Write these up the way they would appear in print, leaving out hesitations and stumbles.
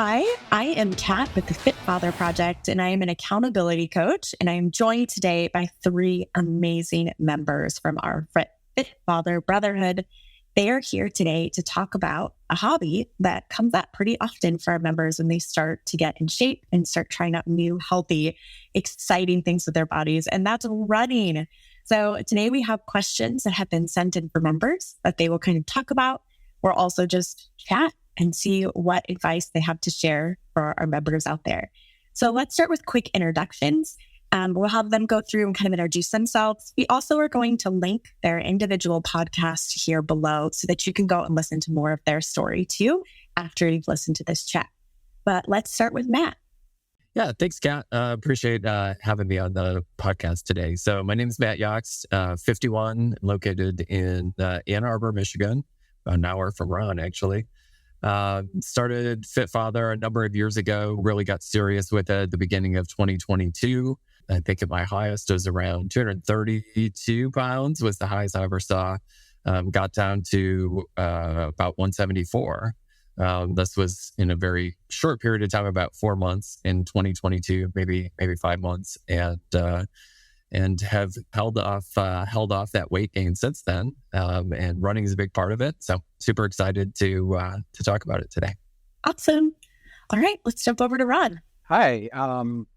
Hi, I am Kat with the Fit Father Project, and I am an accountability coach, and I am joined today by three amazing members from our Fit Father Brotherhood. They are here today to talk about a hobby that comes up pretty often for our members when they start to get in shape and start trying out new, healthy, exciting things with their bodies, and that's running. So today we have questions that have been sent in for members that they will kind of talk about. We'll also just chat and see what advice they have to share for our members out there. So let's start with quick introductions. We'll have them go through and kind of introduce themselves. We also are going to link their individual podcast here below so that you can go and listen to more of their story too after you've listened to this chat. But let's start with Matt. Yeah, thanks, Kat. Appreciate having me on the podcast today. So my name is Matt Yox, 51, located in Ann Arbor, Michigan, about an hour from Ron, actually. Started Fit Father a number of years ago, really got serious with it at the beginning of 2022. I think at my highest was around 232 pounds was the highest I ever saw. Got down to about 174. This was in a very short period of time, about 4 months in 2022, maybe 5 months, and have held off that weight gain since then. And running is a big part of it. So super excited to talk about it today. Awesome. All right, let's jump over to Ron. Hi,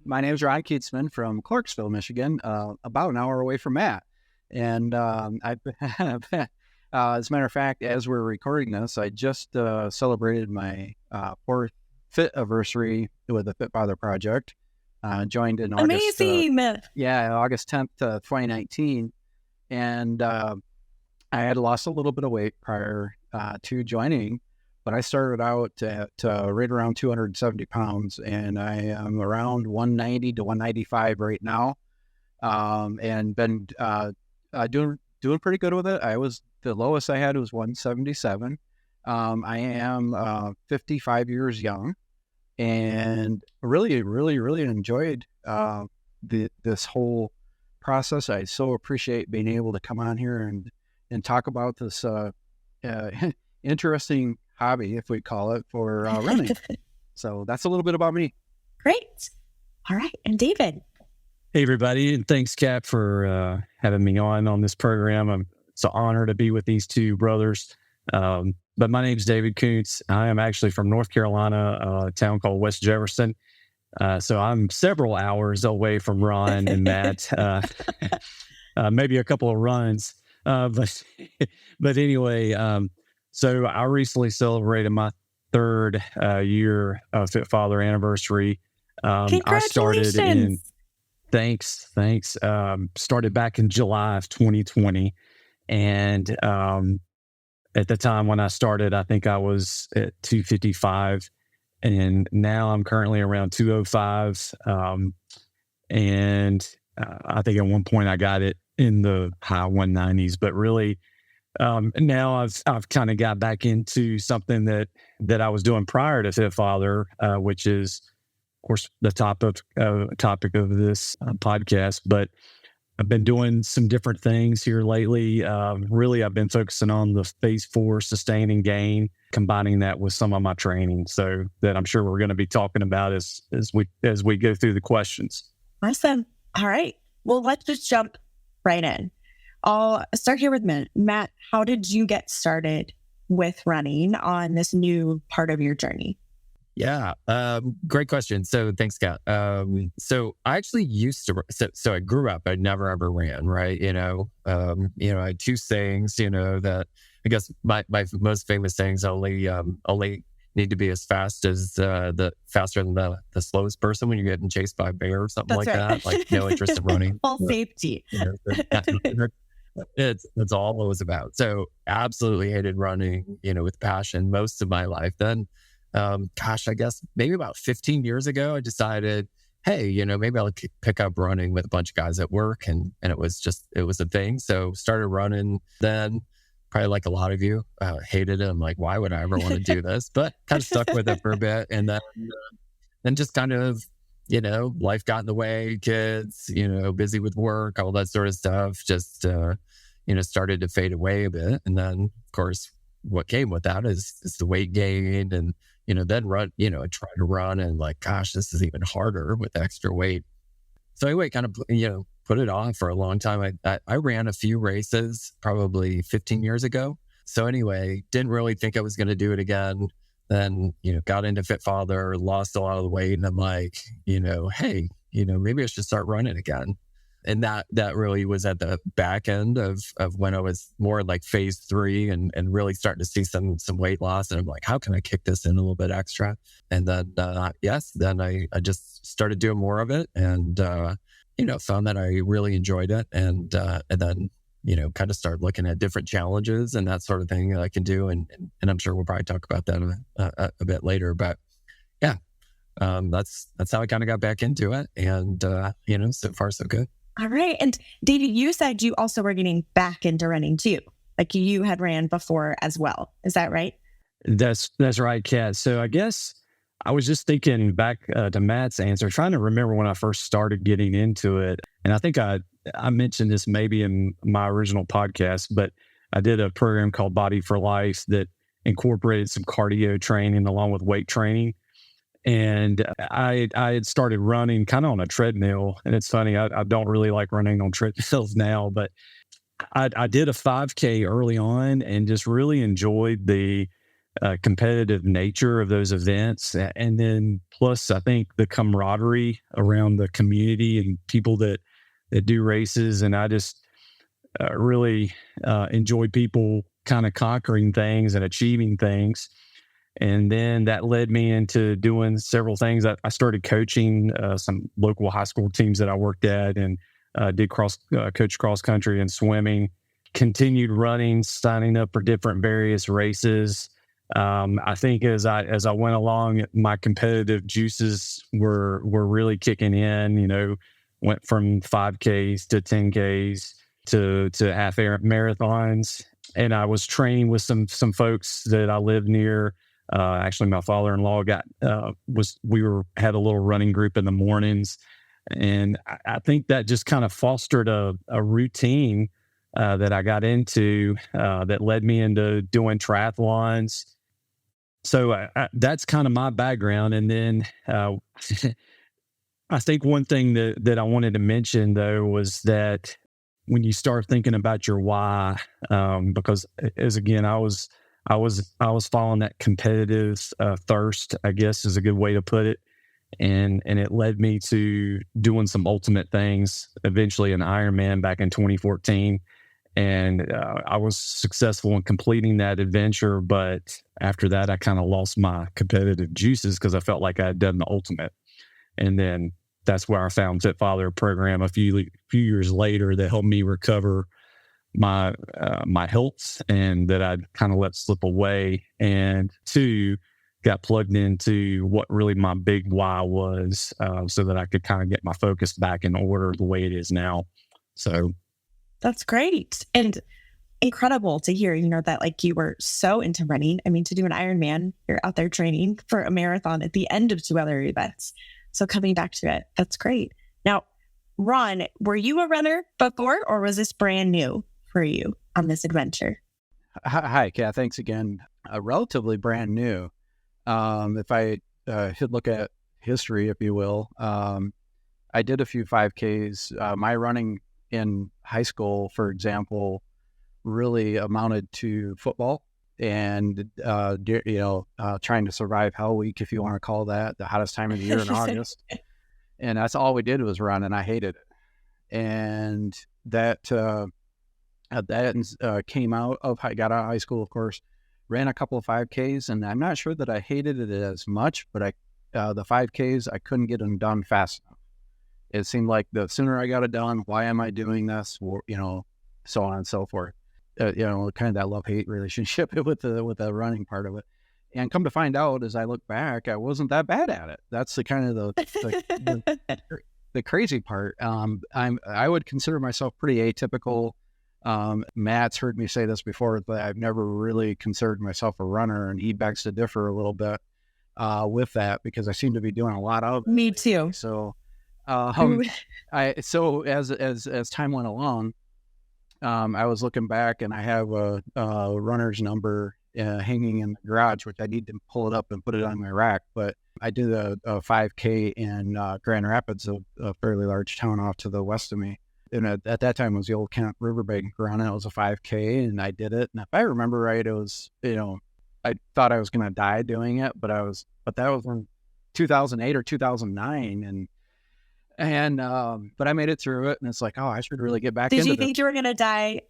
my name is Ron Keatsman from Clarksville, Michigan, about an hour away from Matt. And as a matter of fact, as we're recording this, I just celebrated my fourth Fit anniversary with the Fit Father Project. Joined in August. Amazing. August 10th, 2019. And I had lost a little bit of weight prior to joining, but I started out at right around 270 pounds, and I am around 190 to 195 right now, and been doing pretty good with it. The lowest I had was 177. I am 55 years young. And really enjoyed this whole process. I so appreciate being able to come on here and talk about this interesting hobby, if we call it, for running. So that's a little bit about me. Great. All right. And David. Hey, everybody. And thanks, Kat, for having me on this program. It's an honor to be with these two brothers. But my name's David Kuntz. I am actually from North Carolina, a town called West Jefferson. So I'm several hours away from Ron and Matt, maybe a couple of runs. But anyway, so I recently celebrated my third year of Fit Father anniversary. Congratulations. Thanks. Started back in July of 2020. And at the time when I started, I think I was at 255, and now I'm currently around 205. And I think at one point I got it in the high 190s, but really now I've kind of got back into something that I was doing prior to Fit Father, which is, of course, the topic of this podcast, but I've been doing some different things here lately. Really, I've been focusing on the phase 4 sustain and gain, combining that with some of my training. So that I'm sure we're going to be talking about as we go through the questions. Awesome. All right. Well, let's just jump right in. I'll start here with Matt. Matt, how did you get started with running on this new part of your journey? Yeah, great question. So thanks, Kat. So I actually used to, so I grew up, I never ever ran, right? I had two sayings, that I guess my most famous sayings only need to be as fast as faster than the slowest person when you're getting chased by a bear or something. That's like right. That, like no interest in running. Full safety. That's all it was about. So absolutely hated running, with passion most of my life. Then, I guess maybe about 15 years ago, I decided, hey, maybe I'll pick up running with a bunch of guys at work. And it was a thing. So started running then, probably like a lot of you, hated it. I'm like, why would I ever want to do this? But kind of stuck with it for a bit. And then just kind of, life got in the way, kids, busy with work, all that sort of stuff, just, started to fade away a bit. And then, of course, what came with that is the weight gain and, then run, try to run and like, gosh, this is even harder with extra weight. So anyway, kind of, put it off for a long time. I ran a few races probably 15 years ago. So anyway, didn't really think I was going to do it again. Then, got into Fit Father, lost a lot of the weight. And I'm like, hey, maybe I should start running again. And that really was at the back end of when I was more like phase 3 and really starting to see some weight loss. And I'm like, how can I kick this in a little bit extra? And then, then I just started doing more of it and, found that I really enjoyed it. And then, kind of started looking at different challenges and that sort of thing that I can do. And I'm sure we'll probably talk about that a bit later, but yeah, that's how I kind of got back into it. And, so far so good. All right. And David, you said you also were getting back into running too. Like you had ran before as well. Is that right? That's right, Kat. So I guess I was just thinking back to Matt's answer, trying to remember when I first started getting into it. And I think I mentioned this maybe in my original podcast, but I did a program called Body for Life that incorporated some cardio training along with weight training. And I had started running kind of on a treadmill. And it's funny, I don't really like running on treadmills now, but I did a 5K early on and just really enjoyed the competitive nature of those events. And then plus, I think the camaraderie around the community and people that do races. And I just really enjoy people kind of conquering things and achieving things. And then that led me into doing several things. I started coaching some local high school teams that I worked at and did coach cross country and swimming, continued running, signing up for different various races. I think as I went along, my competitive juices were really kicking in, went from 5Ks to 10Ks to half marathons. And I was training with some folks that I lived near. Actually, my father-in-law had a little running group in the mornings. And I think that just kind of fostered a routine that I got into that led me into doing triathlons. So that's kind of my background. And then I think one thing that I wanted to mention, though, was that when you start thinking about your why, because I was following that competitive thirst, I guess is a good way to put it. And it led me to doing some ultimate things, eventually an Ironman back in 2014. And I was successful in completing that adventure. But after that, I kind of lost my competitive juices because I felt like I had done the ultimate. And then that's where I found Fit Father program a few years later that helped me recover my health and that I'd kind of let slip away. And 2, got plugged into what really my big why was so that I could kind of get my focus back in order the way it is now. So that's great. And incredible to hear, that like you were so into running. I mean, to do an Ironman, you're out there training for a marathon at the end of 2 other events. So coming back to it, that's great. Now, Ron, were you a runner before or was this brand new for you on this adventure? Hi, Kat. Thanks again. Relatively brand new. If I should look at history, if you will, I did a few 5Ks. My running in high school, for example, really amounted to football and, trying to survive Hell Week, if you want to call that, the hottest time of the year in August. And that's all we did was run, and I hated it. And that came out of, I got out of high school, of course, ran a couple of 5Ks, and I'm not sure that I hated it as much, but the 5Ks, I couldn't get them done fast enough. It seemed like the sooner I got it done, why am I doing this? So on and so forth. Kind of that love-hate relationship with the running part of it. And come to find out, as I look back, I wasn't that bad at it. That's the kind of the crazy part. I would consider myself pretty atypical. Matt's heard me say this before, but I've never really considered myself a runner, and he begs to differ a little bit with that because I seem to be doing a lot of it. Me too. So, as time went along, I was looking back, and I have a runner's number hanging in the garage, which I need to pull it up and put it on my rack. But I did a 5K in Grand Rapids, a fairly large town off to the west of me. And at that time, it was the old Camp Riverbank Run. It was a 5K, and I did it. And if I remember right, it was, I thought I was going to die doing it, but that was in 2008 or 2009, but I made it through it, and it's like, oh, I should really get back into Did you this. think you were going to die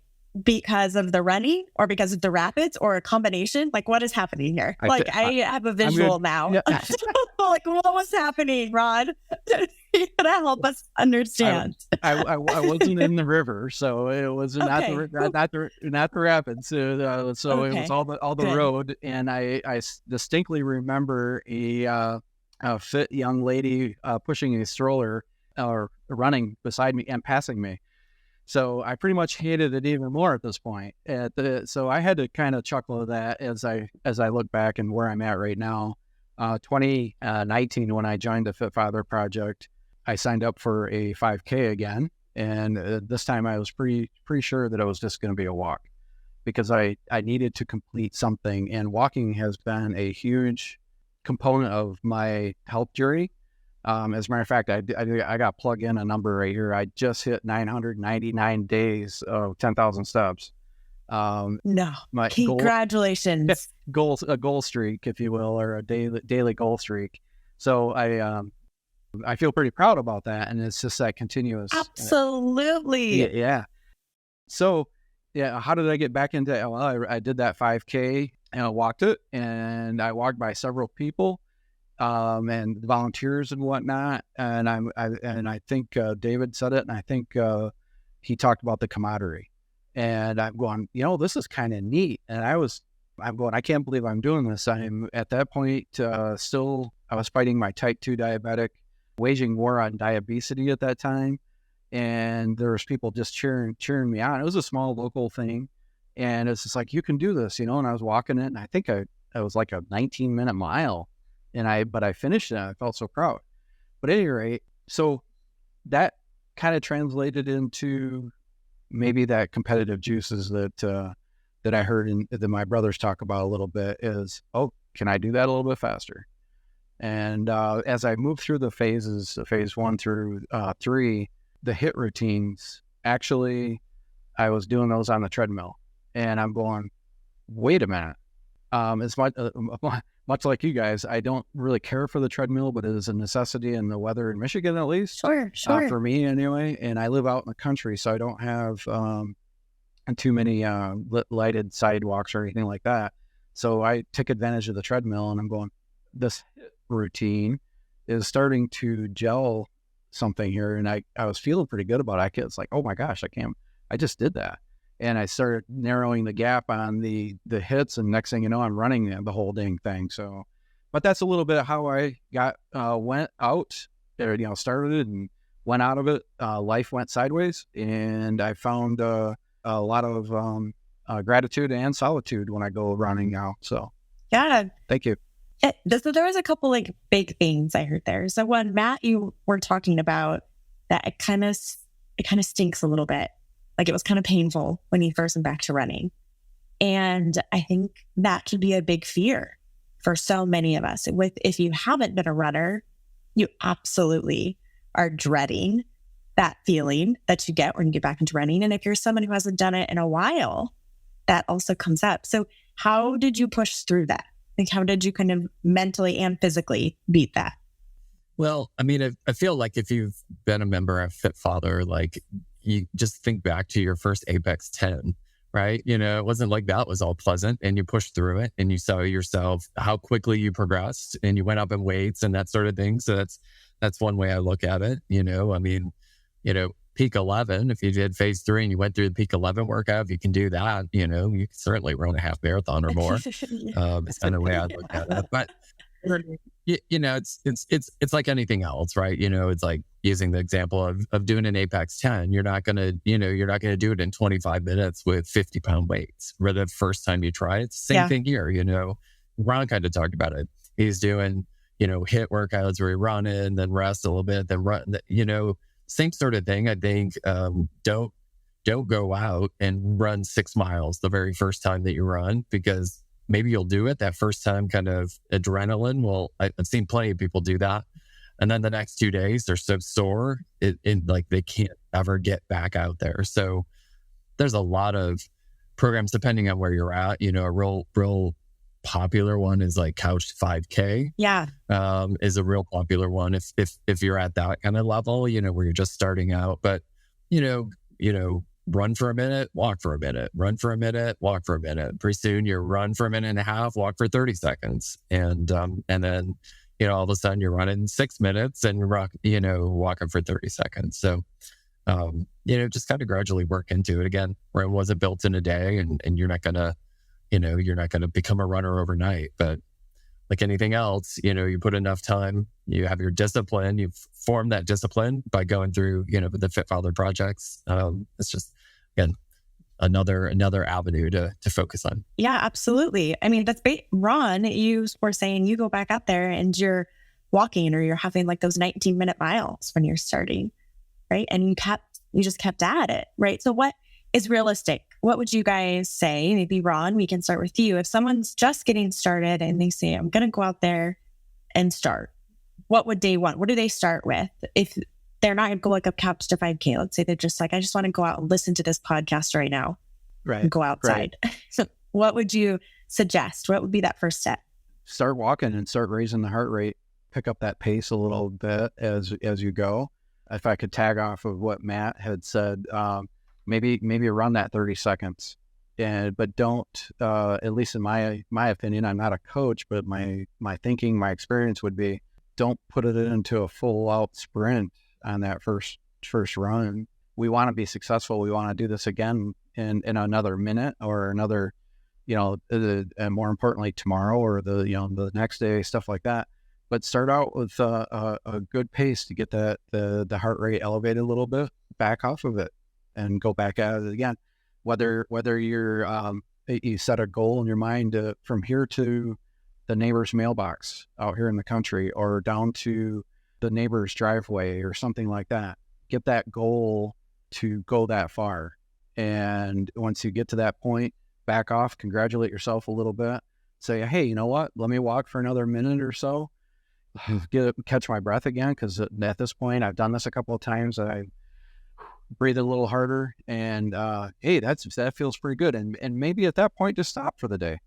because of the running or because of the rapids or a combination? Like, what is happening here? I have a visual now. Yeah. Like, what was happening, Rod? You gotta help us understand. I wasn't in the river, so it was not the rapids. So it was all the road, and I distinctly remember a fit young lady pushing a stroller or running beside me and passing me. So I pretty much hated it even more at this point. So I had to kind of chuckle at that as I look back and where I'm at right now. 2019, when I joined the Fit Father Project, I signed up for a 5K again, and this time I was pretty sure that it was just going to be a walk, because I needed to complete something, and walking has been a huge component of my health journey. As a matter of fact, I got plug in a number right here. I just hit 999 days of 10,000 steps. No, congratulations. A goal streak, if you will, or a daily goal streak. So I feel pretty proud about that, and it's just that continuous. Absolutely. Yeah. So, how did I get back into it? Well, I did that 5K and I walked it, and I walked by several people, and volunteers and whatnot. And I think David said it, and I think he talked about the camaraderie. And I'm going, this is kind of neat. And I'm going, I can't believe I'm doing this. I'm at that point I was fighting my type 2 diabetic, waging war on diabetes at that time. And there was people just cheering me on. It was a small local thing. And it's just like, you can do this, and I was walking it, and I think it was like a 19-minute mile. But I finished it, and I felt so proud. But at any rate, so that kind of translated into maybe that competitive juices that I heard that my brothers talk about a little bit is, oh, can I do that a little bit faster? And as I moved through the phases, phase 1 through 3, the HIIT routines, actually, I was doing those on the treadmill, and I'm going, wait a minute. It's much like you guys, I don't really care for the treadmill, but it is a necessity in the weather in Michigan, at least. Sure. For me anyway. And I live out in the country, so I don't have too many lighted sidewalks or anything like that. So I take advantage of the treadmill, and I'm going, this routine is starting to gel something here. And I was feeling pretty good about it. It's like, oh my gosh, I just did that. And I started narrowing the gap on the hits, and next thing you know, I'm running the whole dang thing. So, but that's a little bit of how I went out, started and went out of it. Life went sideways, and I found a lot of gratitude and solitude when I go running now. So, yeah, thank you. So there was a couple big things I heard there. So when Matt, you were talking about that, it kind of stinks a little bit. Like, it was kind of painful when you first went back to running. And I think that could be a big fear for so many of us. If you haven't been a runner, you absolutely are dreading that feeling that you get when you get back into running. And if you're someone who hasn't done it in a while, that also comes up. So how did you push through that? Like, how did you kind of mentally and physically beat that? Well, I mean, I feel like if you've been a member of Fit Father, like, you just think back to your first Apex 10, right? It wasn't like that was all pleasant, and you pushed through it, and you saw yourself how quickly you progressed, and you went up in weights and that sort of thing. So that's one way I look at it. I mean, peak 11, if you did phase 3 and you went through the peak 11 workout, if you can do that, you can certainly run a half marathon or more. It's kind of the way I look at it. But it's like anything else, right? It's like using the example of doing an Apex 10. You're not gonna do it in 25 minutes with 50-pound weights. For the first time you try it, it's the same thing here. Ron kind of talked about it. He's doing HIIT workouts where he run in, then rest a little bit, then run. Same sort of thing. I think don't go out and run 6 miles the very first time that you run, because maybe you'll do it that first time, kind of adrenaline. Well, I've seen plenty of people do that. And then the next 2 days, they're so sore, like they can't ever get back out there. So there's a lot of programs depending on where you're at. A real popular one is like Couch 5K. Yeah. Is a real popular one if you're at that kind of level, where you're just starting out. But run for a minute, walk for a minute, run for a minute, walk for a minute. Pretty soon you run for a minute and a half, walk for 30 seconds. And then, all of a sudden you're running 6 minutes and walking for 30 seconds. So, just kind of gradually work into it again, where it wasn't built in a day, and you're not gonna, become a runner overnight. But like anything else, you put enough time, you have your discipline, you form that discipline by going through, the Fit Father projects. It's just, again, another avenue to focus on. Yeah, absolutely. I mean, that's Ron, you were saying you go back out there and you're walking, or you're having like those 19-minute miles when you're starting, right? And you just kept at it, right? So what is realistic? What would you guys say? Maybe Ron, we can start with you. If someone's just getting started and they say, I'm going to go out there and start, what would day one? What do they start with? If they're not going to go like a Couch to 5K, let's say they're just like, I just want to go out and listen to this podcast right now. Right. And go outside. Right. So what would you suggest? What would be that first step? Start walking and start raising the heart rate. Pick up that pace a little bit as you go. If I could tag off of what Matt had said, maybe around that 30 seconds. But don't, at least in my opinion, I'm not a coach, but my thinking, my experience would be, don't put it into a full out sprint on that first run. We want to be successful. We want to do this again in another minute or another, and more importantly, tomorrow or the next day, stuff like that. But start out with a good pace to get the heart rate elevated a little bit, back off of it, and go back at it again. Whether you're you set a goal in your mind from here to the neighbor's mailbox out here in the country, or down to the neighbor's driveway or something like that. Get that goal to go that far. And once you get to that point, back off, congratulate yourself a little bit. Say, hey, you know what? Let me walk for another minute or so. Catch my breath again, because at this point, I've done this a couple of times. I breathe a little harder, and hey, that feels pretty good. And maybe at that point, just stop for the day,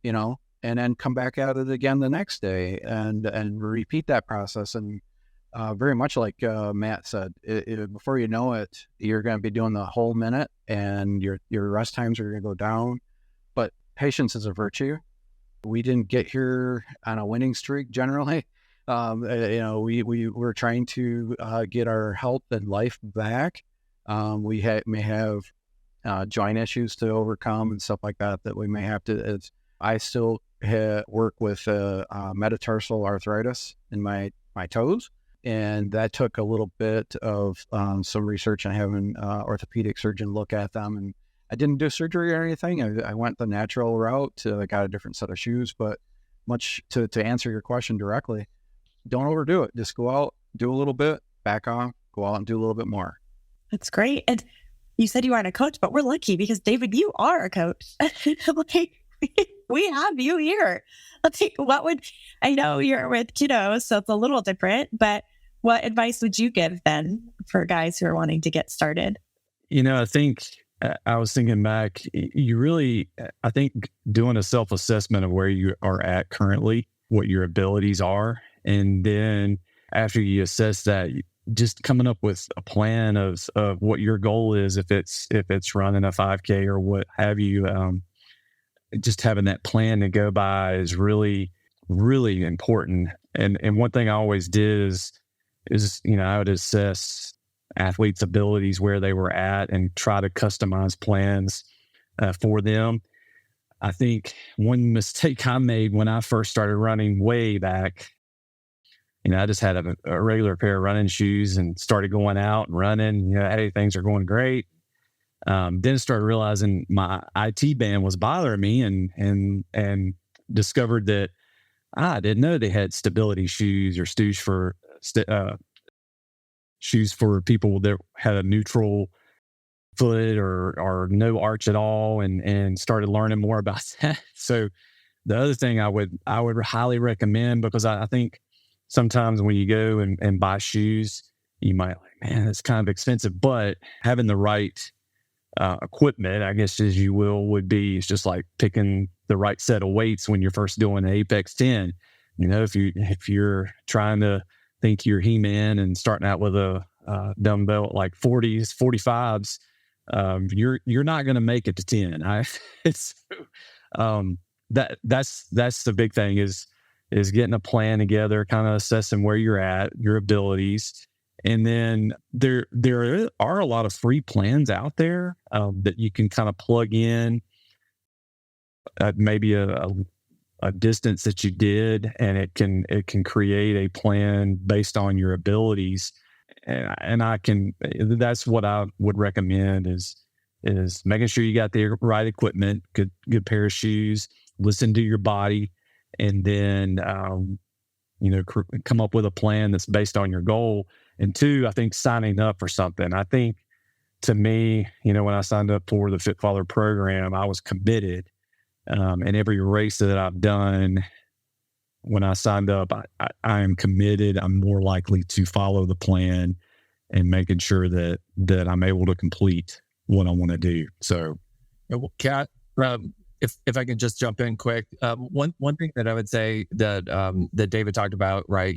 and then come back at it again the next day, and repeat that process. And very much like Matt said, before you know it, you're going to be doing the whole minute, and your rest times are going to go down. But patience is a virtue. We didn't get here on a winning streak generally. We're trying to get our health and life back. We may have joint issues to overcome and stuff like that we may have to. I still work with metatarsal arthritis in my toes, and that took a little bit of some research and having an orthopedic surgeon look at them. And I didn't do surgery or anything. I went the natural route. I got a different set of shoes, but much to answer your question directly, don't overdo it. Just go out, do a little bit, back off, go out and do a little bit more. That's great. And you said you aren't a coach, but we're lucky because David, you are a coach. Like, we have you here. I know you're with kiddos, so it's a little different, but what advice would you give then for guys who are wanting to get started? I think I was thinking back, I think doing a self-assessment of where you are at currently, what your abilities are. And then after you assess that, just coming up with a plan of what your goal is, if it's running a 5K or what have you, just having that plan to go by is really, really important. And one thing I always did is I would assess athletes' abilities where they were at and try to customize plans for them. I think one mistake I made when I first started running way back, I just had a regular pair of running shoes and started going out and running. Hey, things are going great. Then started realizing my IT band was bothering me, and discovered that I didn't know they had stability shoes or shoes for people that had a neutral foot or no arch at all, and started learning more about that. So the other thing I would highly recommend, because I think sometimes when you go and buy shoes, you might like, man, it's kind of expensive, but having the right equipment, I guess, as you will, would be, it's just like picking the right set of weights when you're first doing an Apex 10. You know, if you're trying to think you're He-Man and starting out with a dumbbell like 40s, 45s, you're not going to make it to 10. That's the big thing is getting a plan together, kind of assessing where you're at, your abilities. And then there are a lot of free plans out there that you can kind of plug in at maybe a distance that you did, and it can create a plan based on your abilities. And that's what I would recommend is making sure you got the right equipment, good pair of shoes, listen to your body, and then come up with a plan that's based on your goal. And two, I think signing up for something. I think, to me, when I signed up for the Fit Father program, I was committed. And every race that I've done, when I signed up, I am committed. I'm more likely to follow the plan and making sure that I'm able to complete what I want to do. So, Kat, if I can just jump in quick, one thing that I would say that David talked about, right,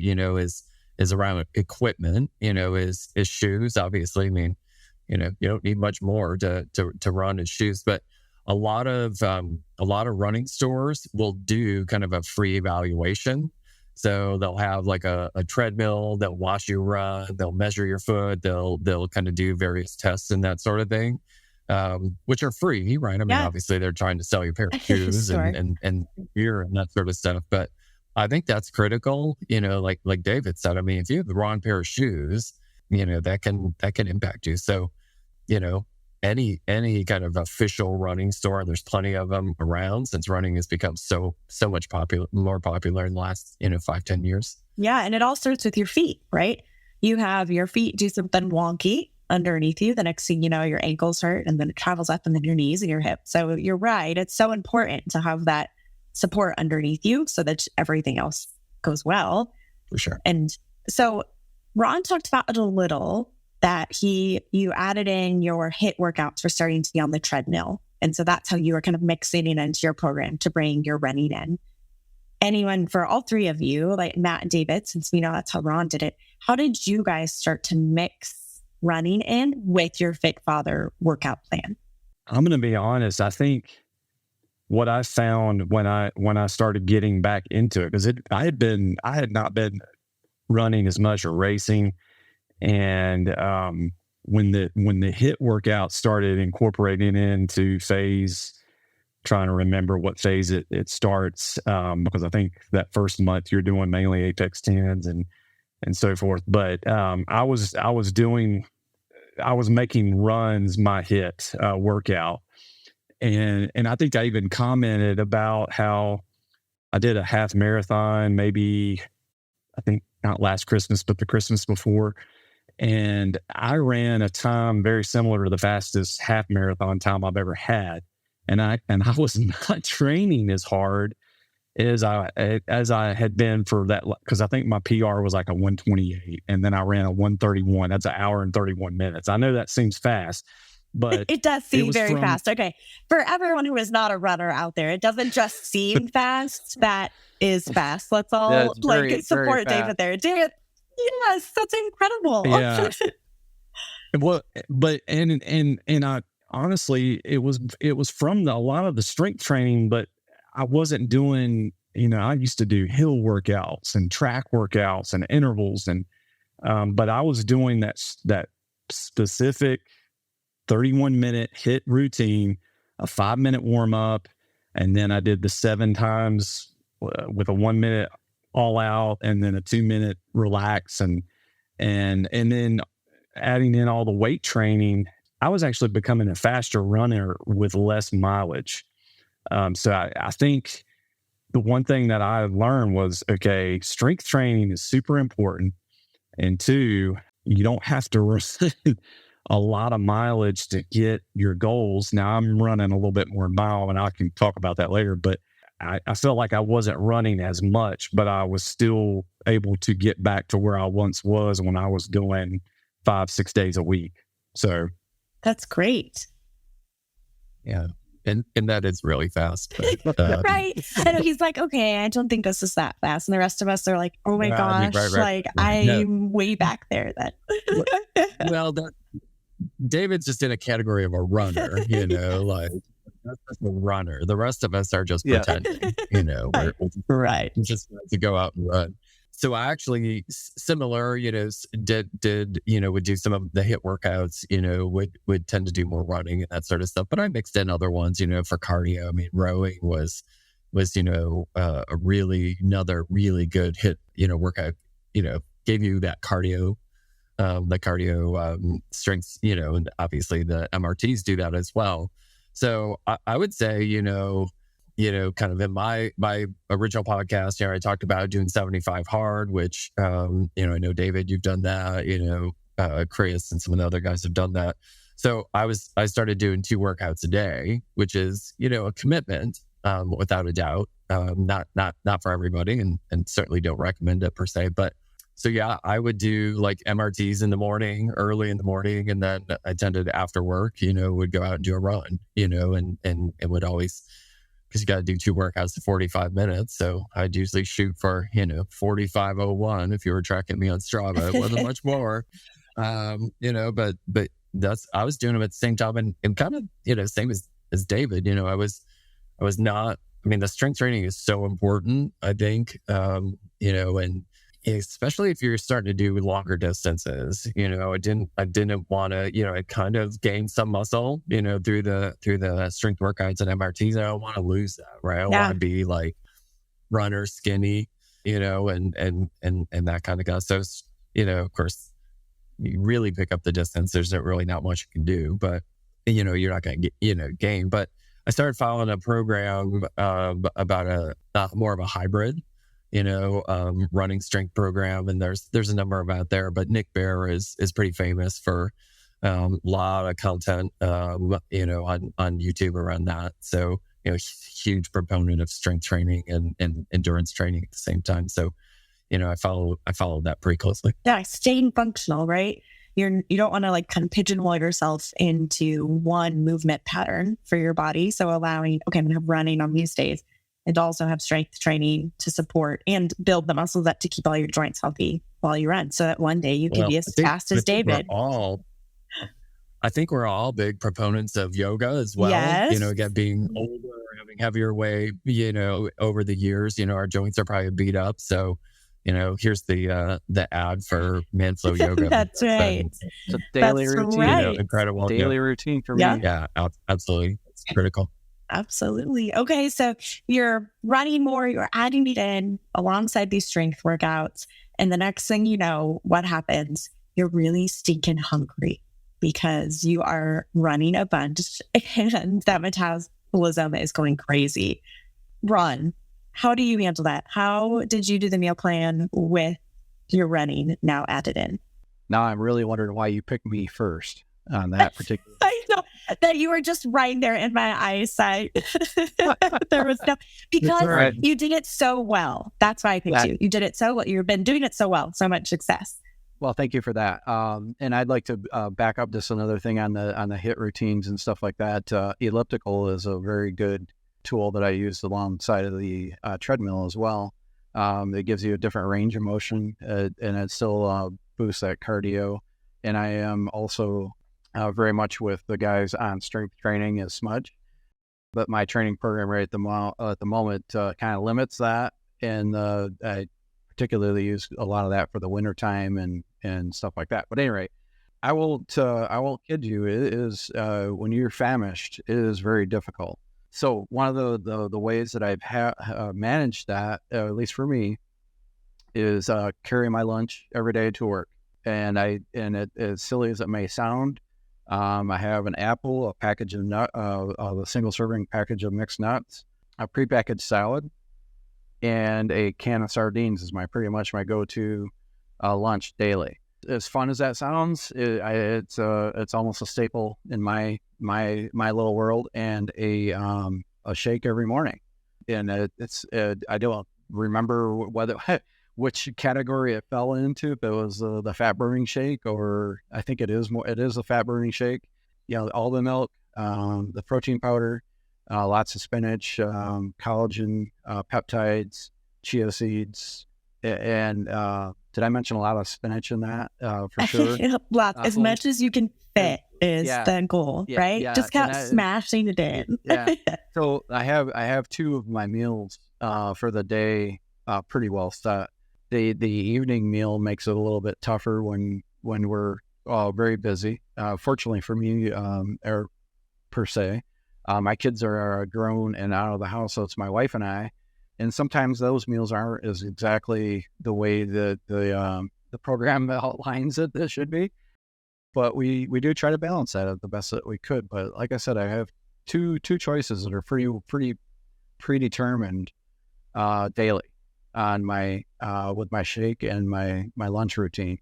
is around equipment, is shoes. Obviously, I mean, you don't need much more to run in shoes, but a lot of running stores will do kind of a free evaluation. So they'll have like a treadmill, they'll watch you run, they'll measure your foot, they'll kind of do various tests and that sort of thing, which are free, right? I mean, obviously they're trying to sell you a pair of shoes sure. and gear and that sort of stuff. But I think that's critical, like David said. I mean, if you have the wrong pair of shoes, that can impact you. So, any kind of official running store, there's plenty of them around since running has become so much more popular in the last 5-10 years. Yeah, and it all starts with your feet, right? You have your feet do something wonky underneath you. The next thing you know, your ankles hurt, and then it travels up and then your knees and your hips. So you're right. It's so important to have that support underneath you so that everything else goes well. For sure. And so Ron talked about it a little, that you added in your HIIT workouts for starting to be on the treadmill. And so that's how you were kind of mixing it into your program to bring your running in. Anyone, for all three of you, like Matt and David, since we know that's how Ron did it, how did you guys start to mix running in with your Fit Father workout plan? I'm going to be honest. I think what I found when I started getting back into it, because I had not been running as much or racing. And when the HIIT workout started incorporating into phase, trying to remember what phase it starts, because I think that first month you're doing mainly Apex 10s and so forth. But I was making runs my HIIT workout, and I think I even commented about how I did a half marathon, maybe I think not last Christmas, but the Christmas before. And I ran a time very similar to the fastest half marathon time I've ever had. And I was not training as hard as I had been for that, because I think my PR was like a 1:28, and then I ran a 1:31. That's an hour and 31 minutes. I know that seems fast, but it does seem very fast. Okay. For everyone who is not a runner out there, it doesn't just seem fast. That is fast. Let's all support David there. David, yes, that's incredible. Yeah. Well, but and I honestly, it was from a lot of the strength training, but I wasn't doing. I used to do hill workouts and track workouts and intervals, and but I was doing that specific 31-minute HIIT routine, a 5-minute warm up, and then I did the 7 times with a 1 minute all out, and then a 2-minute relax, and then adding in all the weight training. I was actually becoming a faster runner with less mileage. So I think the one thing that I learned was, okay, strength training is super important, and 2, you don't have to run a lot of mileage to get your goals. Now I'm running a little bit more mile, and I can talk about that later, but I felt like I wasn't running as much, but I was still able to get back to where I once was when I was doing 5-6 days a week. So that's great. Yeah. And that is really fast. But, right. I know he's like, okay, I don't think this is that fast. And the rest of us are like, oh my gosh, like I'm way back there then. Well, David's just in a category of a runner, like that's just a runner. The rest of us are just pretending, Right. We're just to go out and run. So I actually similar, did would do some of the HIIT workouts, would tend to do more running and that sort of stuff. But I mixed in other ones, for cardio. I mean, rowing was another really good HIIT, workout, gave you that cardio, strengths, and obviously the MRTs do that as well. So I would say, kind of in my original podcast, I talked about doing 75 hard, which, I know David, you've done that, Chris and some of the other guys have done that. So I started doing 2 workouts a day, which is, a commitment, without a doubt, not for everybody, and certainly don't recommend it per se, but so yeah, I would do like MRTs in the morning, early in the morning, and then I tended after work, would go out and do a run, and would always, because you got to do 2 workouts to 45 minutes. So I'd usually shoot for, 45:01 if you were tracking me on Strava. It wasn't much more, but I was doing them at the same time, and kind of, same as David, I was not, I mean, the strength training is so important, I think, and especially if you're starting to do longer distances, I didn't want to, I kind of gained some muscle, through the strength workouts and MRTs. I don't want to lose that, right? I want to be like runner skinny, and that kind of guy. So, of course, you really pick up the distance. There's really not much you can do, but, you're not going to get, gain. But I started following a program about more of a hybrid, running strength program, and there's a number of out there, but Nick Bear is pretty famous for a lot of content, on YouTube around that. So, huge proponent of strength training and endurance training at the same time. So, I follow that pretty closely. Yeah, staying functional, right? You don't want to like kind of pigeonhole yourself into one movement pattern for your body. So allowing, okay, I'm going to have running on these days, and also have strength training to support and build the muscles up to keep all your joints healthy while you run. So that one day you can be as fast as David. I think we're all big proponents of yoga as well. Yes. Again, being older, having heavier weight, over the years, our joints are probably beat up. So, here's the ad for Manflow Yoga. That's right. It's a daily routine. Right. Incredible. Daily routine for me. Yeah, absolutely. It's critical. Absolutely. Okay, so you're running more, you're adding it in alongside these strength workouts. And the next thing you know, what happens? You're really stinking hungry because you are running a bunch and that metabolism is going crazy. Run. How do you handle that? How did you do the meal plan with your running now added in? Now I'm really wondering why you picked me first on that particular. I know that you were just right there in my eyesight. There was no, because you did it so well. That's why I picked you. You did it so well. You've been doing it so well. So much success. Well, thank you for that. And I'd like to back up just another thing on the HIIT routines and stuff like that. Elliptical is a very good tool that I use alongside of the treadmill as well. It gives you a different range of motion, and it still boosts that cardio. And I am also very much with the guys on strength training as Smudge, but my training program right at the moment kind of limits that, and I particularly use a lot of that for the winter time and stuff like that. But anyway, I won't kid you. It is when you're famished, it is very difficult. So one of the ways that I've managed that, at least for me, is carry my lunch every day to work. And as silly as it may sound, I have an apple, a package of a single serving package of mixed nuts, a prepackaged salad, and a can of sardines is pretty much my go-to lunch daily. As fun as that sounds, it's almost a staple in my little world, and a shake every morning. And I don't remember whether which category it fell into, if it was the fat burning shake, or I think it is a fat burning shake. Almond milk, the protein powder, lots of spinach, collagen, peptides, chia seeds, and did I mention a lot of spinach in that? For sure. Lots, as much as you can fit is the goal, right? Yeah, just kept smashing it in. So I have two of my meals for the day pretty well set. The evening meal makes it a little bit tougher when we're very busy. Fortunately for me, or per se, my kids are grown and out of the house, so it's my wife and I. And sometimes those meals aren't as exactly the way that the program outlines it should be. But we do try to balance that the best that we could. But like I said, I have two choices that are pretty predetermined daily on my with my shake and my lunch routine.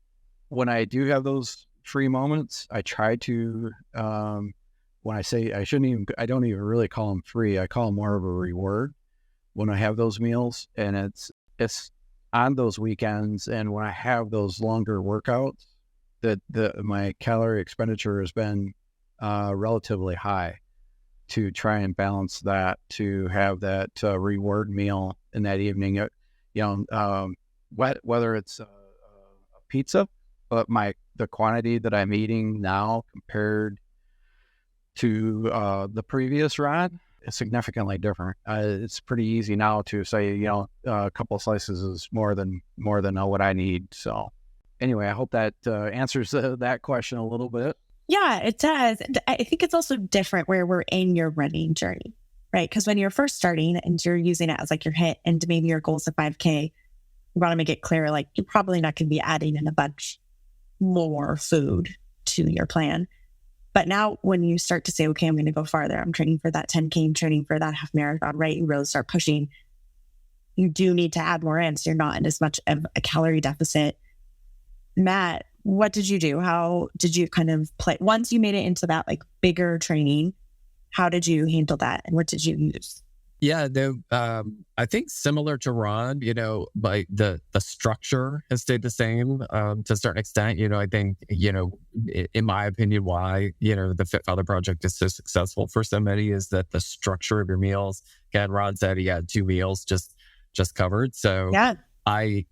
When I do have those free moments, I try to when I say I don't even really call them free. I call them more of a reward when I have those meals, and it's on those weekends and when I have those longer workouts that my calorie expenditure has been relatively high, to try and balance that, to have that reward meal in that evening. Whether it's a pizza, but the quantity that I'm eating now compared to the previous rod is significantly different. It's pretty easy now to say, a couple of slices is more than what I need. So anyway, I hope that answers that question a little bit. Yeah, it does. I think it's also different where we're in your running journey, right? Because when you're first starting and you're using it as like your hit, and maybe your goal is a 5K, you want to make it clear, like you're probably not going to be adding in a bunch more food to your plan. But now when you start to say, okay, I'm going to go farther, I'm training for that 10K, I'm training for that half marathon, right? You really start pushing. You do need to add more in, so you're not in as much of a calorie deficit. Matt, what did you do? How did you kind of play once you made it into that like bigger training? How did you handle that, and what did you use? Yeah, I think similar to Ron, like the structure has stayed the same to a certain extent. I think, in my opinion, why, the Fit Father Project is so successful for so many is that the structure of your meals. Again, Ron said he had 2 meals just covered. So yeah. I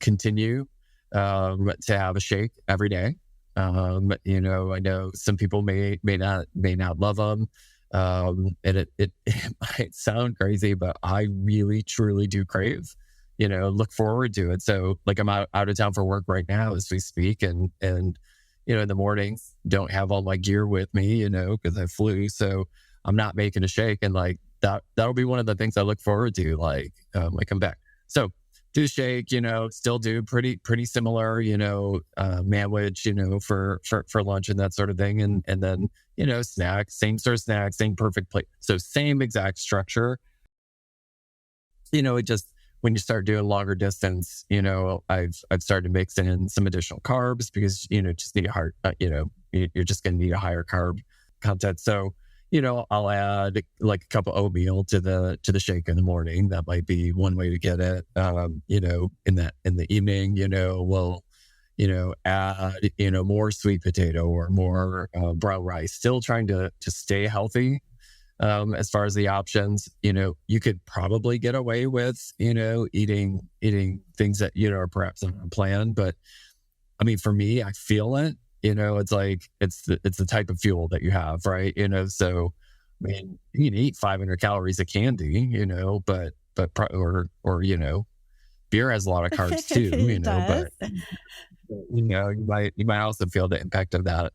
continue to have a shake every day. I know some people may not love them. And it might sound crazy, but I really truly do crave, look forward to it. So like I'm out of town for work right now as we speak, and in the mornings don't have all my gear with me, because I flew, so I'm not making a shake, and like that'll be one of the things I look forward to, like when I come back. So do the shake, still do pretty similar, manwich, for lunch and that sort of thing. And then, snacks, same sort of snacks, same perfect plate. So same exact structure. It just, when you start doing longer distance, I've started to mix in some additional carbs because, just need you're just going to need a higher carb content. So, I'll add like a cup of oatmeal to the shake in the morning. That might be one way to get it. In the evening, we'll, add, more sweet potato or more brown rice. Still trying to stay healthy. As far as the options, you could probably get away with, eating things that, are perhaps unplanned. But I mean, for me, I feel it. It's like, it's the type of fuel that you have, right? So, I mean, you can eat 500 calories of candy, but beer has a lot of carbs too, but you might also feel the impact of that.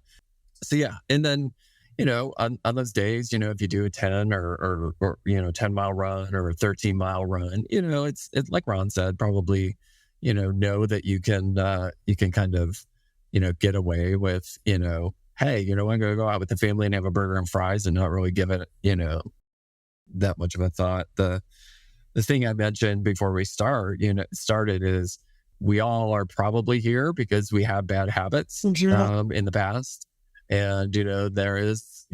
So yeah. And then, on those days, if you do a 10 or 10-mile run or a 13-mile run, it's like Ron said, probably, know that you can kind of, get away with, hey, I'm going to go out with the family and have a burger and fries and not really give it, that much of a thought. The thing I mentioned before we started is we all are probably here because we have bad habits in the past. And, there is,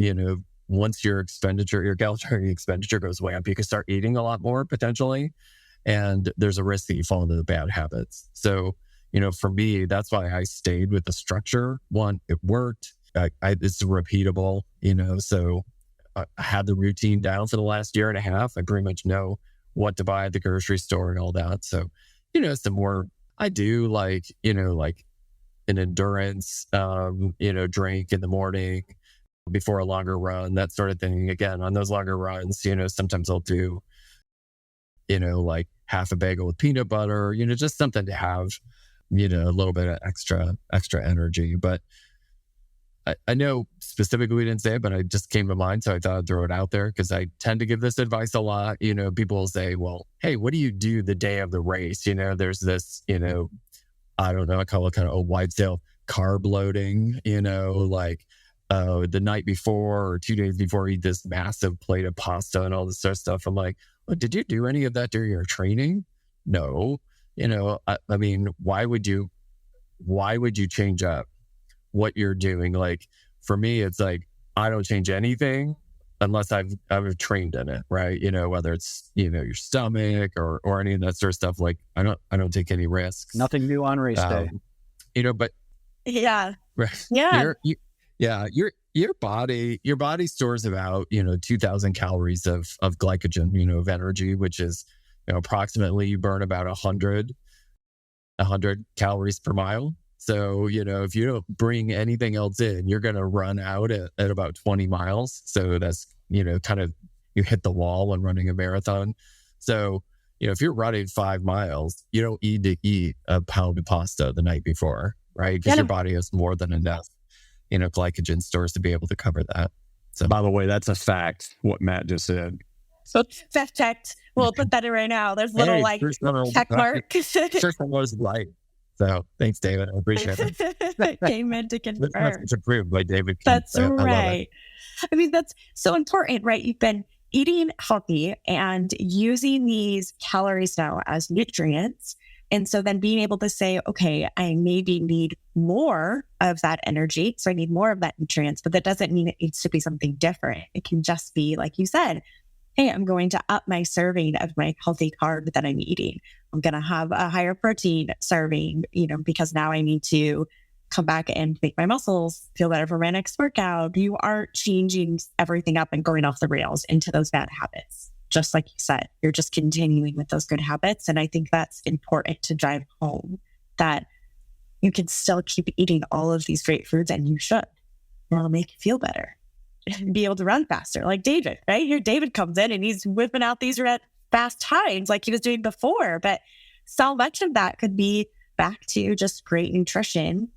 once your calorie expenditure goes way up, you can start eating a lot more potentially. And there's a risk that you fall into the bad habits. So, for me, that's why I stayed with the structure. One, it worked. It's repeatable, so I had the routine down for the last year and a half. I pretty much know what to buy at the grocery store and all that. So, some more, I do like an endurance, drink in the morning before a longer run, that sort of thing. Again, on those longer runs, sometimes I'll do, like half a bagel with peanut butter, just something to have, a little bit of extra energy. But I know specifically we didn't say it, but it just came to mind. So I thought I'd throw it out there because I tend to give this advice a lot. People will say, well, hey, what do you do the day of the race? There's this, I don't know, I call it kind of a wide scale carb loading, like the night before or 2 days before, eat this massive plate of pasta and all this sort of stuff. I'm like, well, did you do any of that during your training? No. I mean, why would you change up what you're doing? Like for me, it's like, I don't change anything unless I've trained in it, right? Whether it's, your stomach or any of that sort of stuff. Like I don't take any risks. Nothing new on race day. But yeah. Yeah. Your body stores about, 2,000 calories of glycogen, of energy, which is, approximately you burn about 100 calories per mile. So, if you don't bring anything else in, you're going to run out at about 20 miles. So that's, kind of, you hit the wall when running a marathon. So, if you're running 5 miles, you don't need to eat a pound of pasta the night before, right? Because your body has more than enough, glycogen stores to be able to cover that. So, by the way, that's a fact, what Matt just said. So fact checked. We'll put that in right now. There's little check mark. Sure, was right. So thanks, David. I appreciate it. Came in to confirm. It's approved by David. That's right. I mean, that's so important, right? You've been eating healthy and using these calories now as nutrients. And so then being able to say, okay, I maybe need more of that energy. So I need more of that nutrients, but that doesn't mean it needs to be something different. It can just be, like you said, hey, I'm going to up my serving of my healthy carb that I'm eating. I'm going to have a higher protein serving, because now I need to come back and make my muscles feel better for my next workout. You aren't changing everything up and going off the rails into those bad habits. Just like you said, you're just continuing with those good habits. And I think that's important to drive home, that you can still keep eating all of these great foods, and you should. It'll make you feel better and be able to run faster. Like David, right? Here David comes in and he's whipping out these fast times like he was doing before. But so much of that could be back to just great nutrition,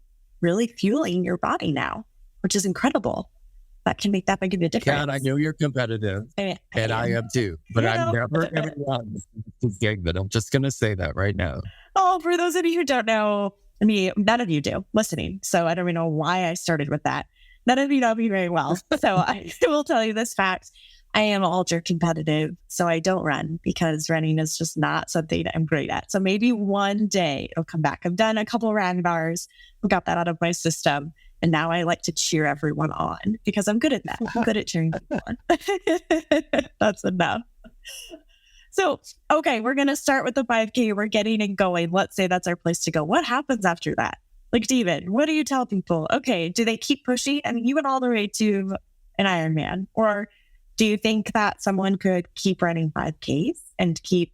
really fueling your body now, which is incredible. That can make that big of a difference. Kat, I know you're competitive, and I am too, but I'm never going to run this gig. But I'm just going to say that right now. Oh, for those of you who don't know, I mean, none of you do listening, so I don't even know why I started with that. None of you know me very well, so I will tell you this fact. I am ultra competitive, so I don't run because running is just not something I'm great at. So maybe one day it'll come back. I've done a couple of run bars, got that out of my system, and now I like to cheer everyone on because I'm good at that. I'm good at cheering people on. That's enough. So, okay, we're going to start with the 5K. We're getting it going. Let's say that's our place to go. What happens after that? Like, David, what do you tell people? Okay, do they keep pushing? I mean, you went all the way to an Ironman. Or do you think that someone could keep running 5Ks and keep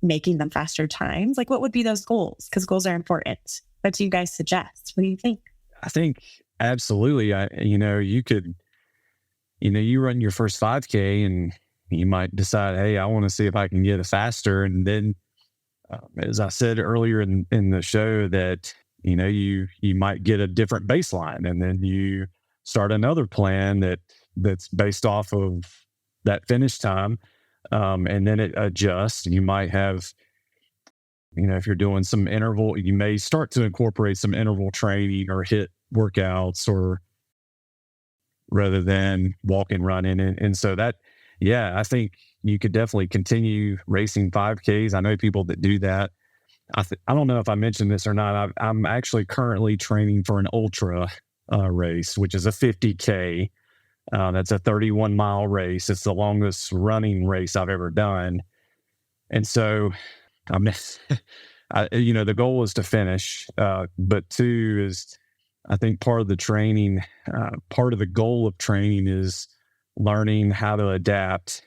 making them faster times? Like, what would be those goals? Because goals are important. What do you guys suggest? What do you think? I think absolutely. You could, you run your first 5K and you might decide, hey, I want to see if I can get it faster. And then, as I said earlier in the show, that, you might get a different baseline, and then you start another plan that's based off of that finish time. And then it adjusts. You might have, if you're doing some interval, you may start to incorporate some interval training or HIIT workouts, or rather than walking, running. And so that, I think you could definitely continue racing 5Ks. I know people that do that. I don't know if I mentioned this or not. I'm actually currently training for an ultra race, which is a 50K. That's a 31-mile race. It's the longest running race I've ever done. And so, the goal is to finish. But two is, I think part of the training, part of the goal of training is learning how to adapt.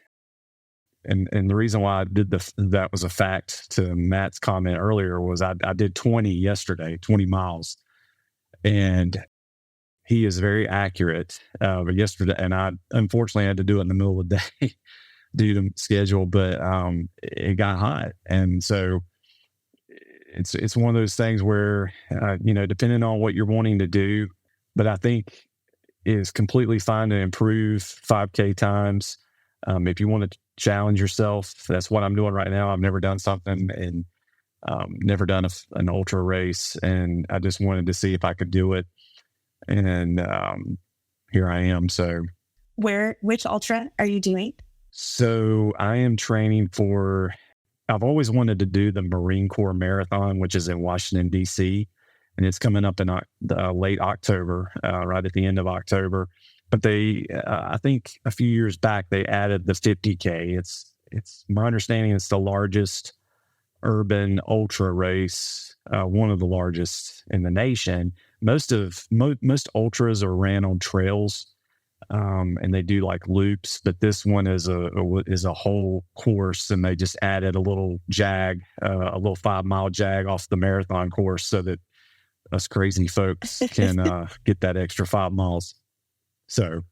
And the reason why I did that was a fact to Matt's comment earlier was I did 20 yesterday, 20 miles. And he is very accurate. But yesterday, and I unfortunately had to do it in the middle of the day due to schedule, but it got hot. And so it's one of those things where, depending on what you're wanting to do, but I think is completely fine to improve 5K times. If you want to challenge yourself, that's what I'm doing right now. I've never done something and never done an ultra race. And I just wanted to see if I could do it. And here I am. So which ultra are you doing? So I am training I've always wanted to do the Marine Corps Marathon, which is in Washington, D.C., and it's coming up in late October, right at the end of October. But I think a few years back, they added the 50K. It's my understanding it's the largest urban ultra race, one of the largest in the nation. Most ultras are ran on trails, and they do like loops, but this one is a whole course, and they just added a little jag, a little 5-mile jag off the marathon course so that us crazy folks can get that extra 5 miles. So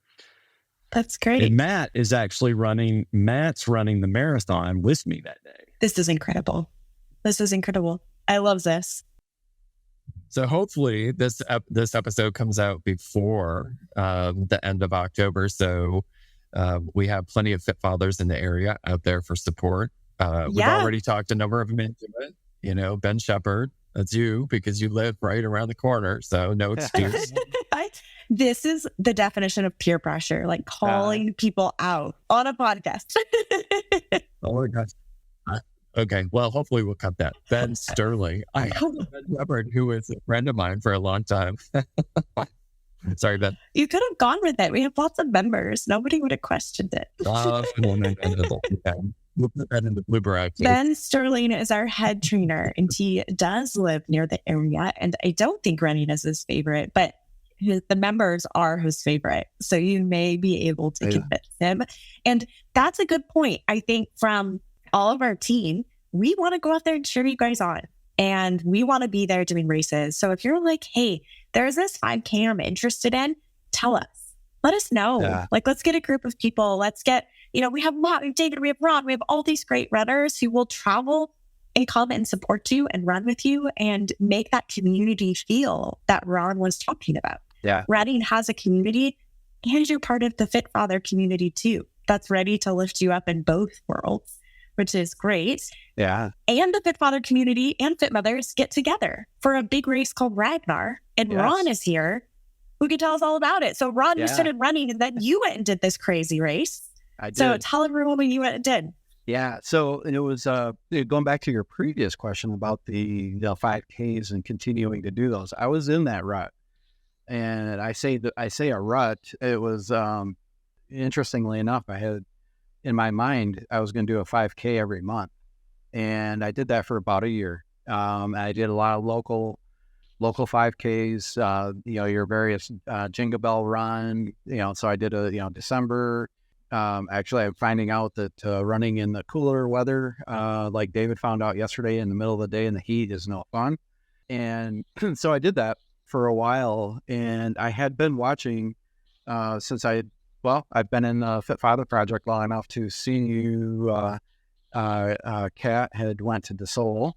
that's great. And Matt's running the marathon with me that day. This is incredible. I love this. So hopefully this episode comes out before the end of October. So we have plenty of fit fathers in the area out there for support. We've already talked a number of them into it. Ben Shepherd, that's you because you live right around the corner. So no excuse. This is the definition of peer pressure, like calling people out on a podcast. Oh my gosh. Okay, well, hopefully we'll cut that. Ben Sterling. I have Ben Shepherd, who is a friend of mine for a long time. Sorry, Ben. You could have gone with it. We have lots of members. Nobody would have questioned it. We'll put that in the blooper out. Ben Sterling is our head trainer, and he does live near the area. And I don't think running is his favorite, but the members are his favorite. So you may be able to convince him. And that's a good point. I think from all of our team, we want to go out there and cheer you guys on. And we want to be there doing races. So if you're like, hey, there's this 5K I'm interested in, tell us. Let us know. Yeah. Like, let's get a group of people. Let's get, we have David, we have Ron, we have all these great runners who will travel and come and support you and run with you and make that community feel that Ron was talking about. Yeah. Running has a community, and you're part of the Fit Father community too. That's ready to lift you up in both worlds, which is great. Yeah. And the Fit Father community and Fit Mothers get together for a big race called Ragnar. And Ron is here, who can tell us all about it. So Ron, you started running, and then you went and did this crazy race. I did. So tell everyone what you went and did. Yeah. So it was going back to your previous question about the 5Ks and continuing to do those. I was in that rut. And I say a rut. It was interestingly enough, I had in my mind I was going to do a 5K every month, and I did that for about a year. I did a lot of local 5Ks. Your various Jingle Bell Run. So I did a December. Actually, I'm finding out that running in the cooler weather, like David found out yesterday, in the middle of the day in the heat is no fun. And so I did that for a while, and I had been watching since I've been in the Fit Father Project long enough to see you. Kat had went to DeSoul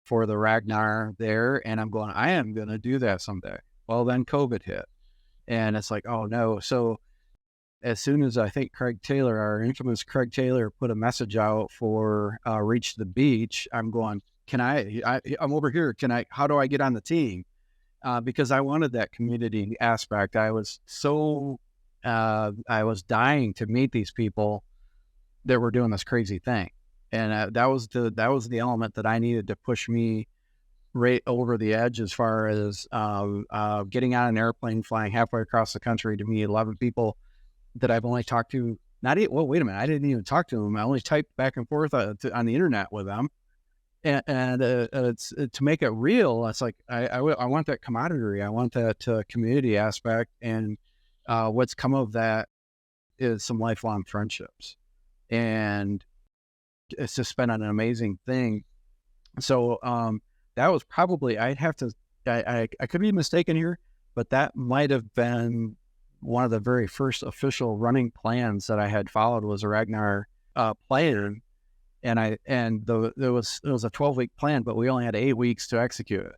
for the Ragnar there, and I'm going, I am going to do that someday. Well, then COVID hit, and it's like, oh no. So as soon as I think Craig Taylor, our infamous Craig Taylor, put a message out for Reach the Beach, I'm going, I'm over here. How do I get on the team? Because I wanted that community aspect. I was dying to meet these people that were doing this crazy thing. And that was the element that I needed to push me right over the edge as far as getting on an airplane, flying halfway across the country to meet 11 people that I've only talked to. Wait a minute, I didn't even talk to them. I only typed back and forth on the internet with them. And it's to make it real. It's like I want that camaraderie. I want that community aspect. And what's come of that is some lifelong friendships. And it's just been an amazing thing. So that was probably, I could be mistaken here, but that might have been one of the very first official running plans that I had followed was a Ragnar plan. And it was a 12-week plan, but we only had 8 weeks to execute it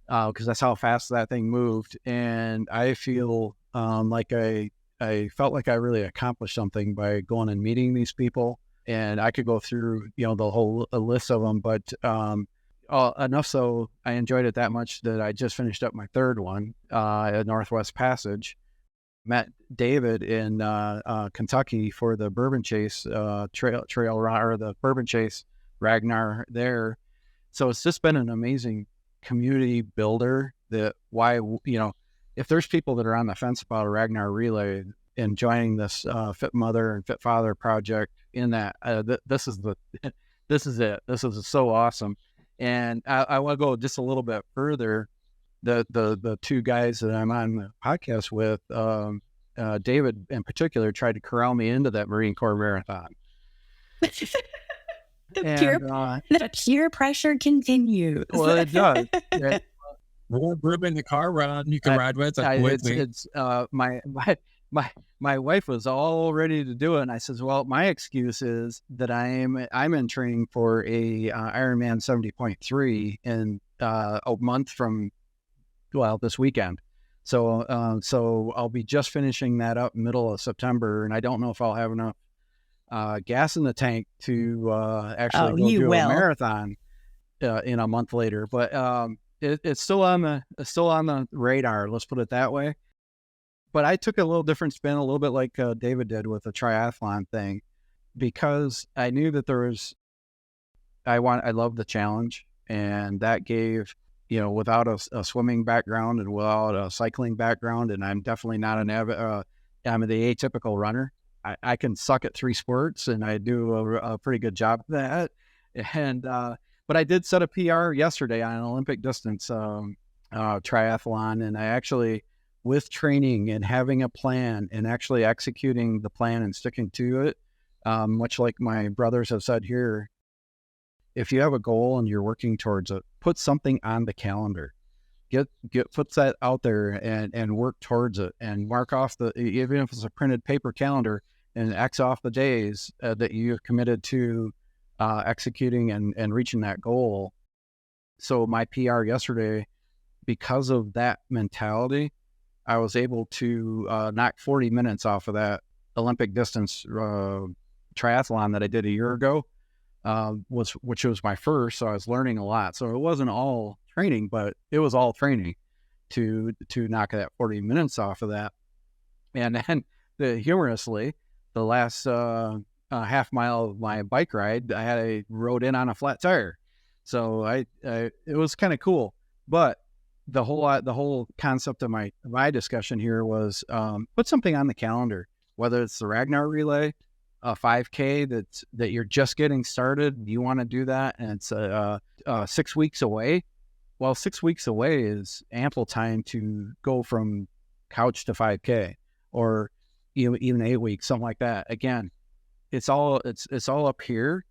because that's how fast that thing moved. And I feel like I felt like I really accomplished something by going and meeting these people. And I could go through, the whole list of them, but enough so I enjoyed it that much that I just finished up my third one at Northwest Passage. Met David in Kentucky for the Bourbon Chase trail run, or the Bourbon Chase Ragnar there. So it's just been an amazing community builder. If there's people that are on the fence about a Ragnar relay and joining this Fit Mother and Fit Father project, in that this is it. This is so awesome. And I want to go just a little bit further. The two guys that I'm on the podcast with, David in particular, tried to corral me into that Marine Corps marathon. The peer pressure continues. Well, it does. More room in the car run you can ride with. My wife was all ready to do it, and I says, "Well, my excuse is that I'm in training for a Ironman 70.3 in a month from this weekend. So I'll be just finishing that up middle of September, and I don't know if I'll have enough gas in the tank to actually go do a marathon in a month later. But it's still on the radar. Let's put it that way. But I took a little different spin, a little bit like David did with the triathlon thing, because I knew that I love the challenge, and that gave, without a swimming background and without a cycling background, and I'm definitely not I'm the atypical runner. I can suck at 3 sports, and I do a pretty good job of that. And but I did set a PR yesterday on an Olympic distance triathlon, and I actually, with training and having a plan and actually executing the plan and sticking to it, much like my brothers have said here, if you have a goal and you're working towards it, put something on the calendar. Put that out there and work towards it, and mark off even if it's a printed paper calendar, and X off the days that you've committed to executing and reaching that goal. So my PR yesterday, because of that mentality, I was able to knock 40 minutes off of that Olympic distance triathlon that I did a year ago, which was my first. So I was learning a lot. So it wasn't all training, but it was all training to knock that 40 minutes off of that. And then humorously, the last half mile of my bike ride, I rode in on a flat tire. So it was kind of cool. But the whole concept of my discussion here was put something on the calendar, whether it's the Ragnar relay, a 5K that you're just getting started. You want to do that, and it's 6 weeks away. Well, 6 weeks away is ample time to go from couch to 5K, or even 8 weeks, something like that. Again, it's all up here,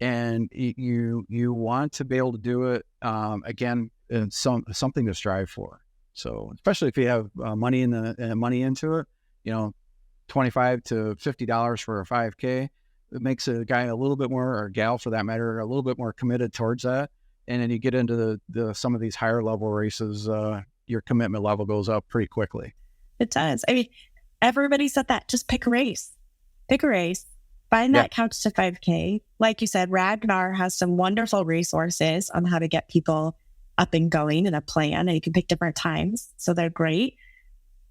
and you want to be able to do it. Again, it's something to strive for. So especially if you have money into it, $25 to $50 for a 5K, it makes a guy a little bit more, or a gal for that matter, a little bit more committed towards that. And then you get into some of these higher level races, your commitment level goes up pretty quickly. It does. I mean, everybody said that. Just pick a race. Find that couch to 5K. Like you said, Ragnar has some wonderful resources on how to get people up and going in a plan, and you can pick different times. So they're great.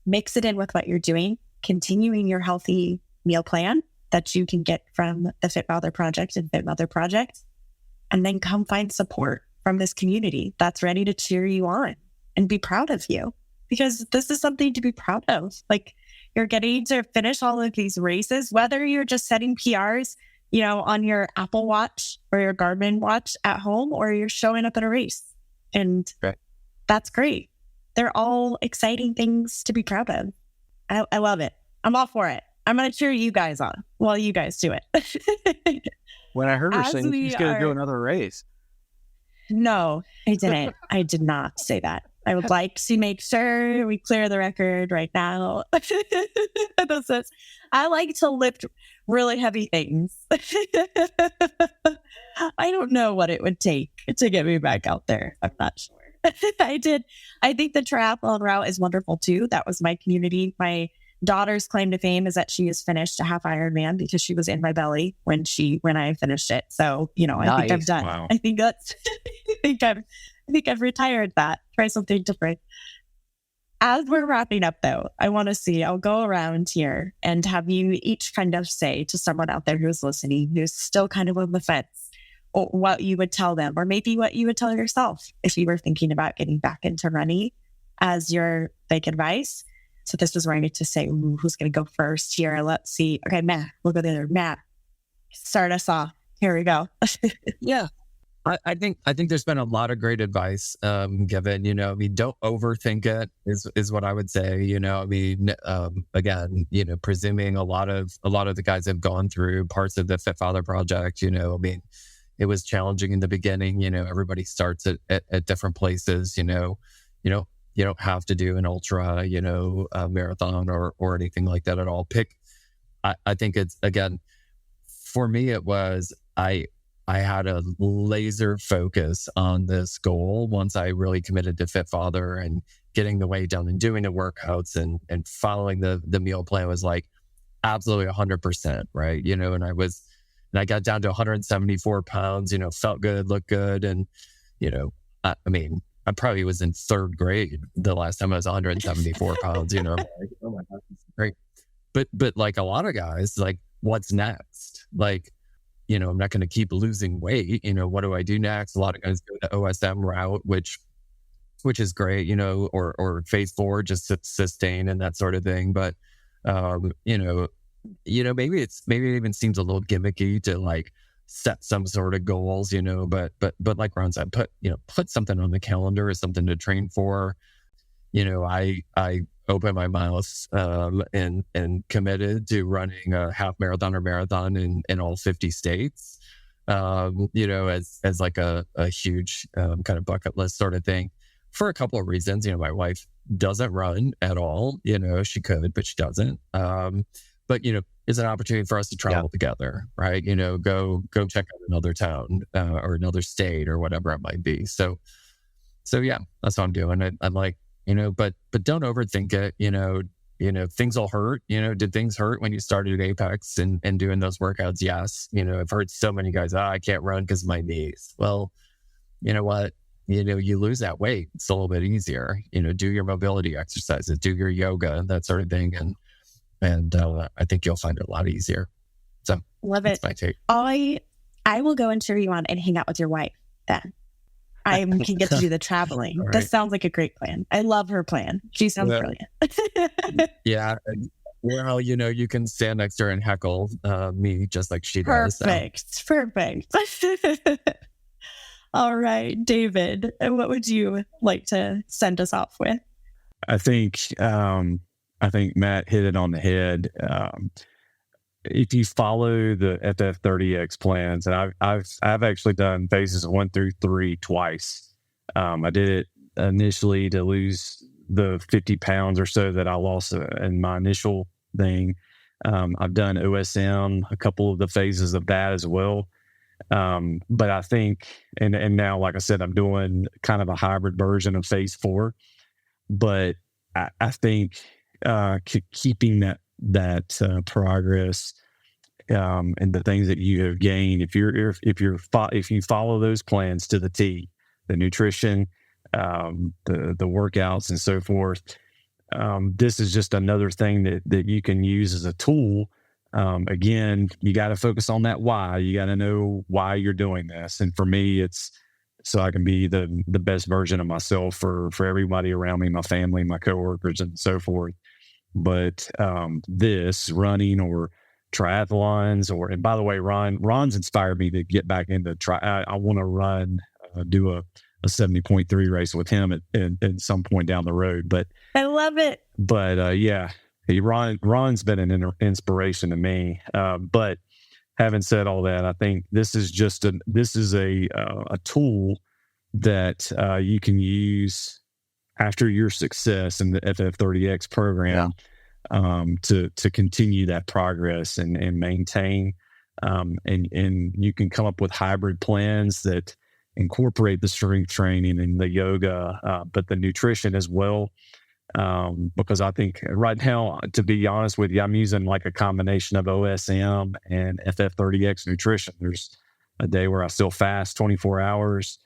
Mix it in with what you're doing, continuing your healthy meal plan, that you can get from the Fit Father Project and Fit Mother Project, and then come find support from this community that's ready to cheer you on and be proud of you, because this is something to be proud of. Like, you're getting to finish all of these races, whether you're just setting PRs, on your Apple Watch or your Garmin watch at home, or you're showing up at a race. And That's great. They're all exciting things to be proud of. I love it. I'm all for it. I'm going to cheer you guys on while you guys do it. When I heard her saying she's going to do another race. No, I didn't. I did not say that. I would like to make sure we clear the record right now. I like to lift really heavy things. I don't know what it would take to get me back out there. I'm not sure. I think the triathlon route is wonderful too. That was my community. My daughter's claim to fame is that she has finished a half Ironman because she was in my belly when I finished it. So, I think I'm done. Wow. I think I've retired that. Try something different. As we're wrapping up though, I'll go around here and have you each kind of say to someone out there who's listening, who's still kind of on the fence, or what you would tell them, or maybe what you would tell yourself if you were thinking about getting back into running as your advice. So this is where I get to say, who's going to go first here? Let's see. Okay, Matt, we'll go there. Matt, start us off. Here we go. Yeah. I think there's been a lot of great advice given. Don't overthink it is what I would say. Again, presuming a lot of the guys have gone through parts of the Fit Father Project. It was challenging in the beginning. Everybody starts at different places. You don't have to do an ultra, a marathon or anything like that at all. I think it's, again, for me, it was, I had a laser focus on this goal once I really committed to Fit Father, and getting the weight down and doing the workouts and following the meal plan was like absolutely 100%, right? And I got down to 174 pounds, felt good, looked good. And, I probably was in third grade the last time I was 174 pounds, I'm like, oh my God, this is great. But like a lot of guys, like, what's next? Like, I'm not going to keep losing weight. What do I do next? A lot of guys go the OSM route, which is great, or phase 4, just to sustain and that sort of thing. But, maybe it even seems a little gimmicky to like set some sort of goals, but like Ron said, put something on the calendar or something to train for. I opened my mouth and committed to running a half marathon or marathon in all 50 states, as like a huge kind of bucket list sort of thing, for a couple of reasons. My wife doesn't run at all. She could, but she doesn't. But it's an opportunity for us to travel together, right? Go check out another town or another state or whatever it might be. So yeah, that's what I'm doing. I'm like, but don't overthink it. Things will hurt. Did things hurt when you started at Apex and doing those workouts? Yes. I've heard so many guys, I can't run because of my knees. Well, you know what? You lose that weight. It's a little bit easier. Do your mobility exercises, do your yoga, that sort of thing. And I think you'll find it a lot easier. So love it. That's my take. I will go and cheer you on and hang out with your wife then. I can get to do the traveling. Right. That sounds like a great plan. I love her plan. She sounds brilliant. Yeah. Well, you can stand next to her and heckle me just like she does. Perfect. All right, David, what would you like to send us off with? I think Matt hit it on the head. If you follow the FF30X plans, and I've actually done phases 1 through 3 twice. I did it initially to lose the 50 pounds or so that I lost in my initial thing. I've done OSM, a couple of the phases of that as well. But I think, and now, like I said, I'm doing kind of a hybrid version of phase 4. But I think keeping that progress and the things that you have gained, if you follow those plans to the T, the nutrition, the workouts, and so forth, this is just another thing that you can use as a tool again, you got to focus on that why. You got to know why you're doing this. And for me, it's so I can be the best version of myself for everybody around me, my family, my coworkers, and so forth. But this running or triathlons, and by the way, Ron's inspired me to get back into I want to run, do a 70.3 race with him at some point down the road. But I love it. But yeah, Ron's been an inspiration to me. But having said all that, I think this is just a tool that you can use after your success in the FF30X program, to continue that progress and maintain. And you can come up with hybrid plans that incorporate the strength training and the yoga, but the nutrition as well. Because I think right now, to be honest with you, I'm using like a combination of OSM and FF30X nutrition. There's a day where I still fast 24 hours.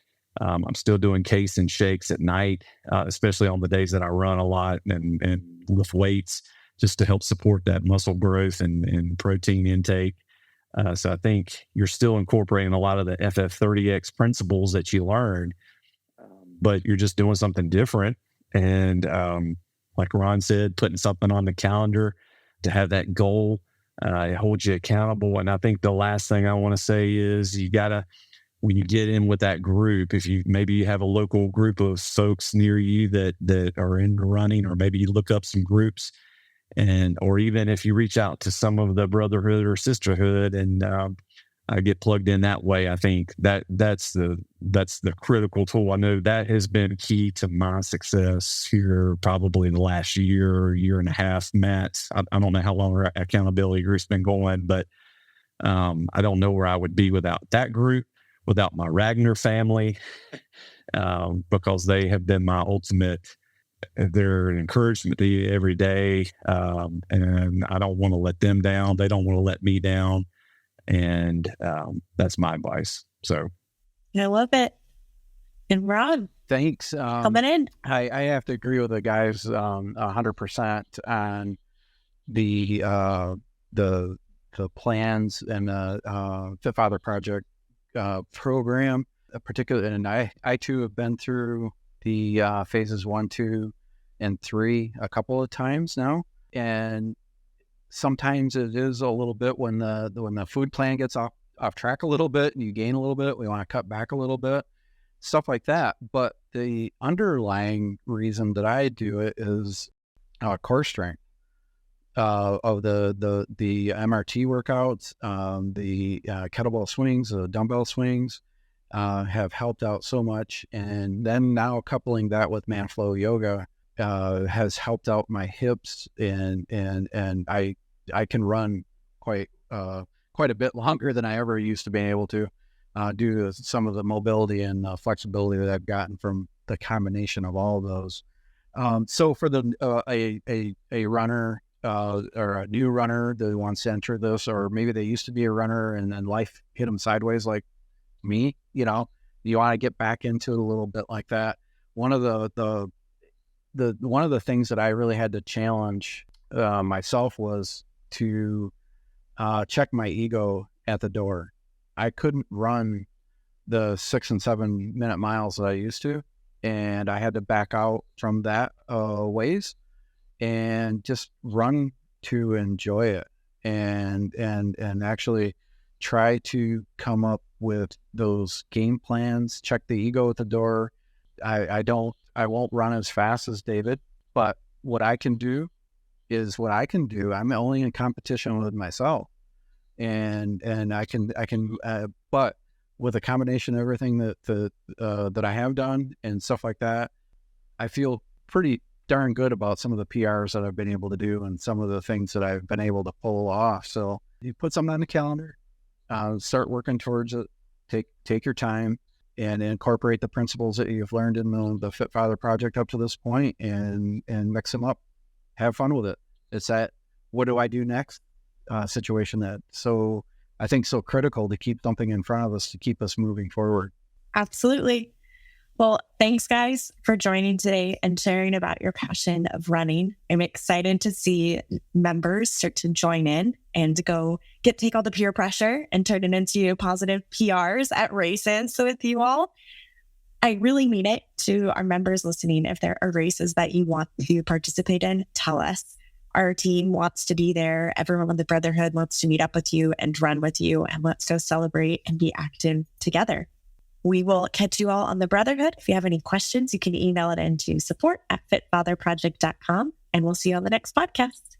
I'm still doing case and shakes at night, especially on the days that I run a lot and lift weights, just to help support that muscle growth and protein intake. So I think you're still incorporating a lot of the FF30X principles that you learned, but you're just doing something different. And like Ron said, putting something on the calendar to have that goal, it holds you accountable. And I think the last thing I want to say is you got to, when you get in with that group, if you have a local group of folks near you that are into running, or maybe you look up some groups, or even if you reach out to some of the brotherhood or sisterhood and get plugged in that way, I think that's the critical tool. I know that has been key to my success here probably the last year and a half, Matt. I don't know how long our accountability group's been going, but I don't know where I would be without that group, without my Ragnar family, because they have been my ultimate. They're an encouragement to you every day, and I don't want to let them down. They don't want to let me down, and that's my advice. So, I love it. And Ron, thanks. Coming in, I have to agree with the guys 100% on the plans and the Fit Father Project program, particularly. And I too have been through the phases 1, 2, and 3 a couple of times now, and sometimes it is a little bit when the food plan gets off track a little bit and you gain a little bit, we want to cut back a little bit, stuff like that. But the underlying reason that I do it is core strength of the MRT workouts, the kettlebell swings, the dumbbell swings have helped out so much. And then now coupling that with Manflow yoga has helped out my hips, and I can run quite a bit longer than I ever used to be able to, due to some of the mobility and flexibility that I've gotten from the combination of all of those. So for a runner or a new runner that wants to enter this, or maybe they used to be a runner and then life hit them sideways like me, you want to get back into it a little bit like that. One of the things that I really had to challenge myself was to check my ego at the door. I couldn't run the 6 and 7 minute miles that I used to, and I had to back out from that ways and just run to enjoy it, and actually try to come up with those game plans, check the ego at the door. I won't run as fast as David, but what I can do is what I can do. I'm only in competition with myself, and I can but with a combination of everything that I have done and stuff like that, I feel pretty darn good about some of the PRs that I've been able to do and some of the things that I've been able to pull off. So you put something on the calendar, start working towards it, take your time, and incorporate the principles that you've learned in the Fit Father Project up to this point, and mix them up. Have fun with it. It's that what do I do next situation that I think so critical to keep something in front of us to keep us moving forward. absolutely. Well, thanks guys for joining today and sharing about your passion of running. I'm excited to see members start to join in and go take all the peer pressure and turn it into positive PRs at races with you all. I really mean it to our members listening. If there are races that you want to participate in, tell us. Our team wants to be there. Everyone in the Brotherhood wants to meet up with you and run with you, and let's go celebrate and be active together. We will catch you all on the Brotherhood. If you have any questions, you can email it into support@fitfatherproject.com, and we'll see you on the next podcast.